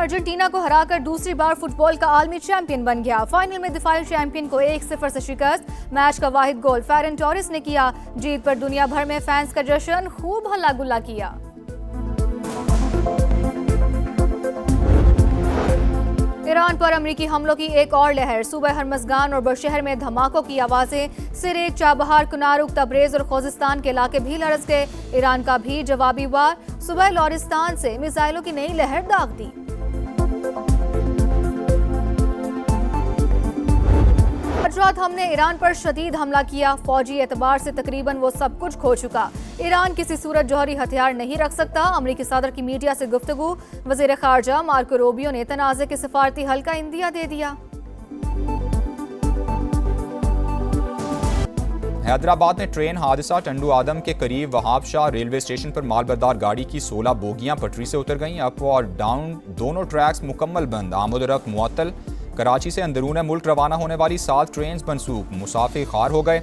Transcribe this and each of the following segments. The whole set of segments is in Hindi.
अर्जेंटीना को हराकर दूसरी बार फुटबॉल का आलमी चैंपियन बन गया। फाइनल में दिफाई चैंपियन को 1-0 से शिकस्त। मैच का वाहिद गोल फेरन टोरेस ने किया। जीत पर दुनिया भर में फैंस का जश्न, खूब हल्ला गुल्ला किया। ईरान पर अमेरिकी हमलों की एक और लहर। सूबह हरमज़गान और बशहर में धमाकों की आवाजें। सिरेक, चाबहार, कुनारुक, तबरेज और खोजिस्तान के इलाके भी लरस गए। ईरान का भी जवाबी वार। सुबह लौरिस्तान से मिसाइलों की नई लहर दाग दी। आज रात हमने ईरान पर शदीद हमला किया। फौजी एतबार से तकरीबन वो सब कुछ खो चुका। ईरान किसी सूरत जौहरी हथियार नहीं रख सकता। अमेरिकी सदर की मीडिया से गुफ्तगू। वजीर खारजा मार्को रूबियो ने तनाज़े के सिफारती हल का इंदिया दे दिया। हैदराबाद में ट्रेन हादसा। टंडू आदम के करीब वहाब शाह रेलवे स्टेशन पर मालबरदार गाड़ी की 16 बोगियां पटरी से उतर गईं। अप और डाउन दोनों ट्रैक्स मुकम्मल बंद। आमद-ओ-रफ्त मुअत्तल। कराची से अंदरून मुल्क रवाना होने वाली 7 ट्रेन मनसूख। मुसाफिर खार हो गए।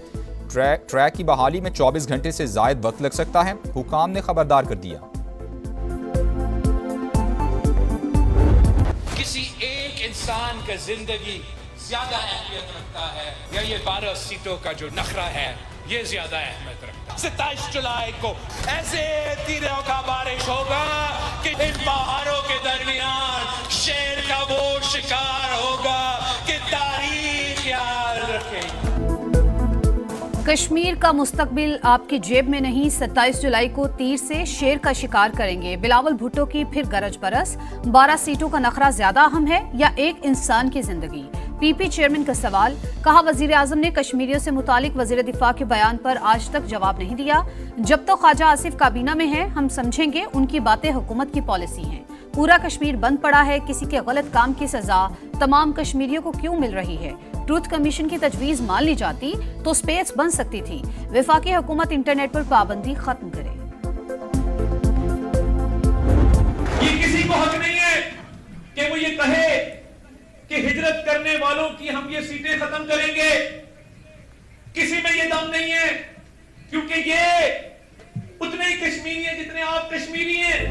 ट्रैक की बहाली में 24 घंटे से जायद वक्त लग सकता है। हुकाम ने खबरदार कर दिया। किसी एक इंसान का जिंदगी ज्यादा अहमियत रखता है या ये 12 सीटों का जो नखरा है ये ज्यादा अहमियत रखता है। 27 जुलाई को ऐसे तीरों का बारिश होगा कि इन पहाड़ों के दरमियान शेर का वो शिकार होगा कि तारीख याद रखेगी। कश्मीर का मुस्तकबिल आपकी जेब में नहीं। 27 जुलाई को तीर से शेर का शिकार करेंगे। बिलावल भुट्टो की फिर गरज बरस। 12 सीटों का नखरा ज्यादा अहम है या एक इंसान की जिंदगी? पीपी चेयरमैन का सवाल। कहा, वजीर आजम ने कश्मीरियों से मुतालिक वजीर दिफा के बयान पर आज तक जवाब नहीं दिया। जब तो ख्वाजा आसिफ काबीना में है हम समझेंगे उनकी बातें हुकूमत की पॉलिसी हैं। पूरा कश्मीर बंद पड़ा है। किसी के गलत काम की सजा तमाम कश्मीरियों को क्यों मिल रही है? ट्रूथ कमीशन की तजवीज मान ली जाती तो स्पेस बन सकती थी। वफाकी हुकूमत इंटरनेट पर पाबंदी खत्म करे। ये किसी को हक नहीं है कि वो ये कहे कि हिजरत करने वालों की हम ये सीटें खत्म करेंगे। किसी में ये दम नहीं है क्योंकि ये उतने ही कश्मीरी हैं जितने आप कश्मीरी हैं।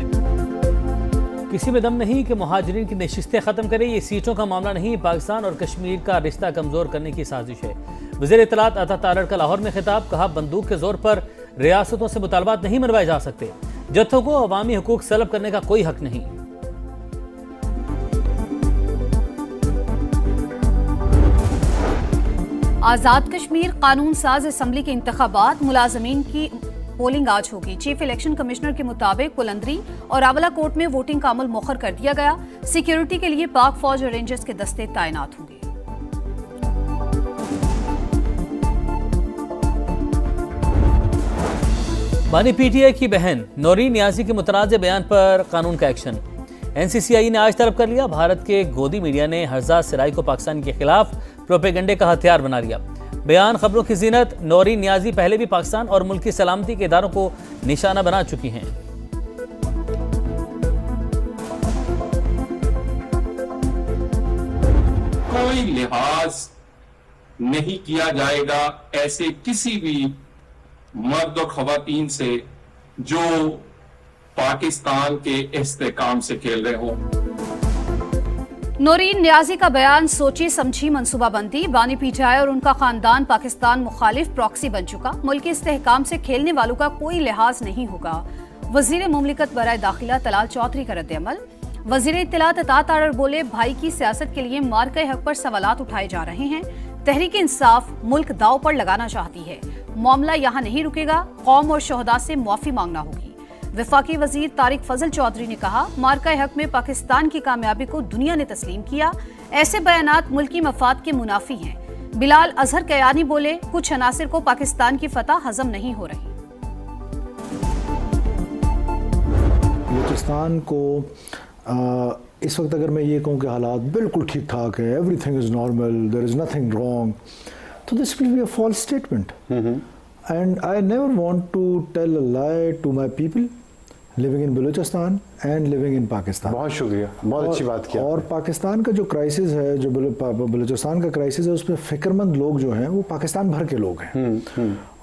किसी में दम नहीं कि मुहाजिरीन की नशिस्तें ख़त्म करे। ये सीटों का मामला नहीं, पाकिस्तान और कश्मीर का रिश्ता कमज़ोर करने की साजिश है। वज़ीर इत्तलात अता तारड़ का लाहौर में खिताब। कहा, बंदूक के जोर पर रियासतों से मुतालबात नहीं मनवाए जा सकते। जत्थों को अवामी हुकूक सलब करने का कोई हक नहीं। आज़ाद कश्मीर कानून साज असम्बली के इंतखाबात। मुलाजमीन की पोलिंग आज होगी। चीफ इलेक्शन कमिश्नर के मुताबिक पुलंदरी और रावला कोट में वोटिंग का अमल मौखर कर दिया गया। सिक्योरिटी के लिए पाक फौज और रेंजर्स के दस्ते तैनात होंगे। बानी पीटीआई की बहन नौरीन नियाजी के मुतनाज़ बयान पर कानून का एक्शन। एनसीसीआई ने आज तलब कर लिया। भारत के गोदी मीडिया ने हरजाद सराय को पाकिस्तान के खिलाफ प्रोपेगेंडे का हथियार बना लिया। बयान खबरों की जीनत। नौरीन नियाजी पहले भी पाकिस्तान और मुल्क की सलामती के इदारों को निशाना बना चुकी हैं। कोई लिहाज नहीं किया जाएगा ऐसे किसी भी मर्द और खवातीन से जो पाकिस्तान के इस्तेकाम से खेल रहे हों। नौरीन नियाजी का बयान सोची समझी मंसूबाबंदी। बानी पीटीआई और उनका खानदान पाकिस्तान मुखालिफ प्रॉक्सी बन चुका। मुल्की इस्तेहकाम से खेलने वालों का कोई लिहाज नहीं होगा। वजीर मुमलिकत बराए दाखिला तलाल चौधरी का रद्द-ए-अमल। वजीर इत्तलात अता तारड़ बोले, भाई की सियासत के लिए मार्के हक पर सवालात उठाए जा रहे हैं। तहरीक इंसाफ मुल्क दाव पर लगाना चाहती है। मामला यहाँ नहीं रुकेगा। कौम और शोहदा से मुआफी मांगना होगी। वफाकी वजीर तारिक फजल चौधरी ने कहा, मार्का हक में पाकिस्तान की कामयाबी को दुनिया ने तस्लीम किया। ऐसे बयानात मुल्की मफाद के मुनाफी हैं। बिलाल अजहर कयानी बोले, कुछ अनासिर को पाकिस्तान की फतह हजम नहीं हो रही। बलूचिस्तान को इस वक्त अगर मैं ये कहूँ कि हालात बिल्कुल ठीक ठाक है, everything is normal, there is nothing wrong, तो this will be a false statement. And I never want to tell a lie to my people living in Balochistan and living in Pakistan. बहुत शुक्रिया, बहुत अच्छी बात किया। और पाकिस्तान का जो क्राइसिस है, जो बलूचिस्तान का क्राइसिस है, उसमें फिक्रमंद लोग जो हैं वो पाकिस्तान भर के लोग हैं।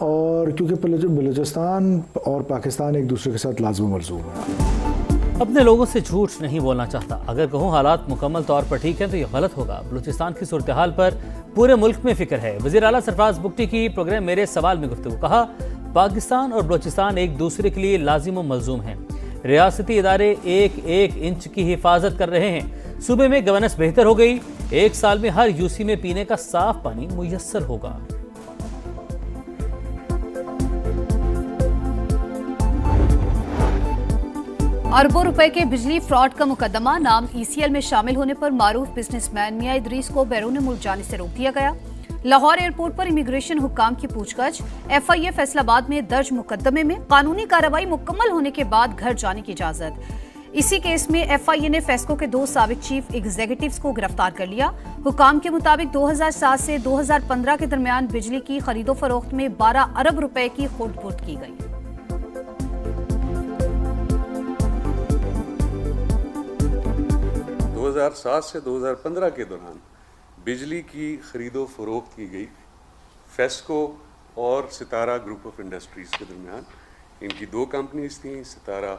और क्योंकि बलूचिस्तान और पाकिस्तान एक दूसरे के साथ लाज़िम मलज़ूम है। अपने लोगों से झूठ नहीं बोलना चाहता। अगर कहूँ हालात मुकम्मल तौर पर ठीक है तो यह गलत होगा। बलूचिस्तान की सूरत हाल पर पूरे मुल्क में फिक्र है। वज़ीर आला सरफराज बुगटी की प्रोग्राम मेरे सवाल में गुफ्तगू। कहा, पाकिस्तान और बलूचिस्तान एक दूसरे के लिए लाजिम व मलजूम हैं। रियासती इदारे एक एक इंच की हिफाजत कर रहे हैं। सूबे में गवर्नेंस बेहतर हो गई। 1 साल में हर यूसी में पीने का साफ पानी मुयस्सर होगा। अरबों रुपए के बिजली फ्रॉड का मुकदमा। नाम ECL में शामिल होने पर मारूफ बिजनेसमैन मियां इदरीस को बैरून मुल्क जाने से रोक दिया गया। लाहौर एयरपोर्ट पर इमिग्रेशन हुक्काम की पूछताछ। FIA फैसलाबाद में दर्ज मुकदमे में कानूनी कार्रवाई मुकम्मल होने के बाद घर जाने की इजाजत। इसी केस में FIA ने फेस्को के 2 साबिक चीफ एग्जीक्यूटिव्स को गिरफ्तार कर लिया। हुक्काम के मुताबिक 2007 से 2015 के दरमियान बिजली की खरीदो फरोख्त में 12 अरब रुपए की खुर्द-बुर्द की गई। 2007 से 2015 के दौरान बिजली की खरीदो फरोख्त की गई फेस्को और सितारा ग्रुप ऑफ इंडस्ट्रीज़ के दरमियान। इनकी 2 कंपनीज थीं, सितारा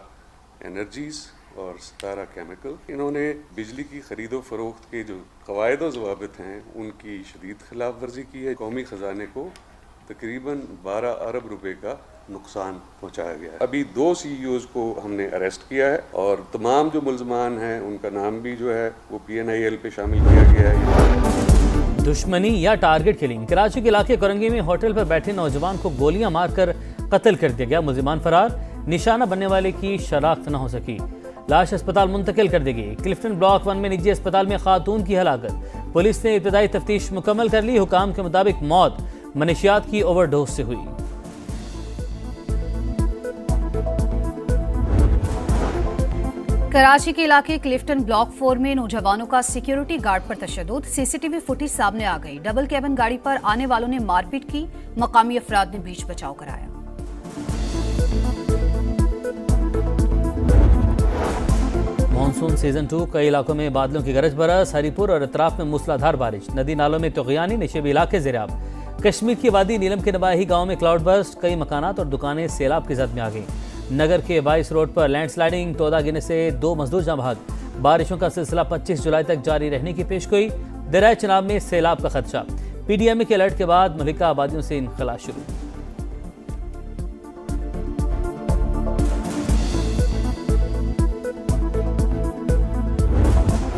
एनर्जीज़ और सितारा केमिकल। इन्होंने बिजली की खरीदो फरोख्त के जो क़वायद व ज़वाबित हैं उनकी शदीद खिलाफ वर्जी की है। कौमी ख़जाने को तकरीबन 12 अरब रुपए का नुकसान पहुंचाया गया है। अभी 2 CEOs को हमने अरेस्ट किया है और तमाम जो मुल्ज़मान हैं उनका नाम भी जो है वो PNIL पे शामिल किया गया है। दुश्मनी या टारगेट किलिंग। कराची के इलाके कोरंगी में होटल पर बैठे नौजवान को गोलियां मारकर कत्ल कर दिया गया। मुल्ज़िमान फरार। निशाना बनने वाले की शनाख्त न हो सकी। लाश अस्पताल मुंतकिल कर दी गई। क्लिफ्टन ब्लॉक 1 में निजी अस्पताल में खातून की हलाकत। पुलिस ने इब्तदाई तफ्तीश मुकम्मल कर ली। हुकाम के मुताबिक मौत मनशियात की ओवरडोज से हुई। कराची के इलाके क्लिफ्टन ब्लॉक 4 में नौजवानों का सिक्योरिटी गार्ड पर तशद्दुद। CCTV फुटेज सामने आ गई। डबल कैबिन गाड़ी पर आने वालों ने मारपीट की। मकामी अफराद ने बीच बचाव कराया। मानसून सीजन 2 कई इलाकों में बादलों की गरज बरस। हरीपुर और अतराफ में मूसलाधार बारिश। नदी नालों में तुग़यानी। निशेबी इलाके ज़ेराब। कश्मीर की वादी नीलम के नवाही गांव में क्लाउड बर्स्ट। कई मकानात और दुकानें सैलाब की जद में आ गईं। नगर के 22 रोड पर लैंडस्लाइडिंग। तोदा गिरने से 2 मजदूर जाँ बहक। बारिशों का सिलसिला 25 जुलाई तक जारी रहने की पेशगोई। दरिया चनाब में सैलाब का खदशा। PDMA के अलर्ट के बाद मलिका आबादियों से इनखला शुरू।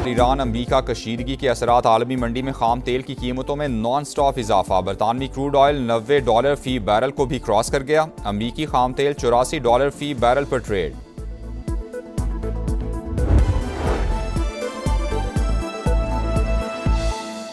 ईरान अमरीका कशीदगी के असरात। आलमी मंडी में खाम तेल की कीमतों में नॉन स्टॉप इजाफा। बरतानवी क्रूड ऑयल $90 फी बैरल को भी क्रॉस कर गया। अमरीकी खाम तेल $84 फी बैरल पर ट्रेड।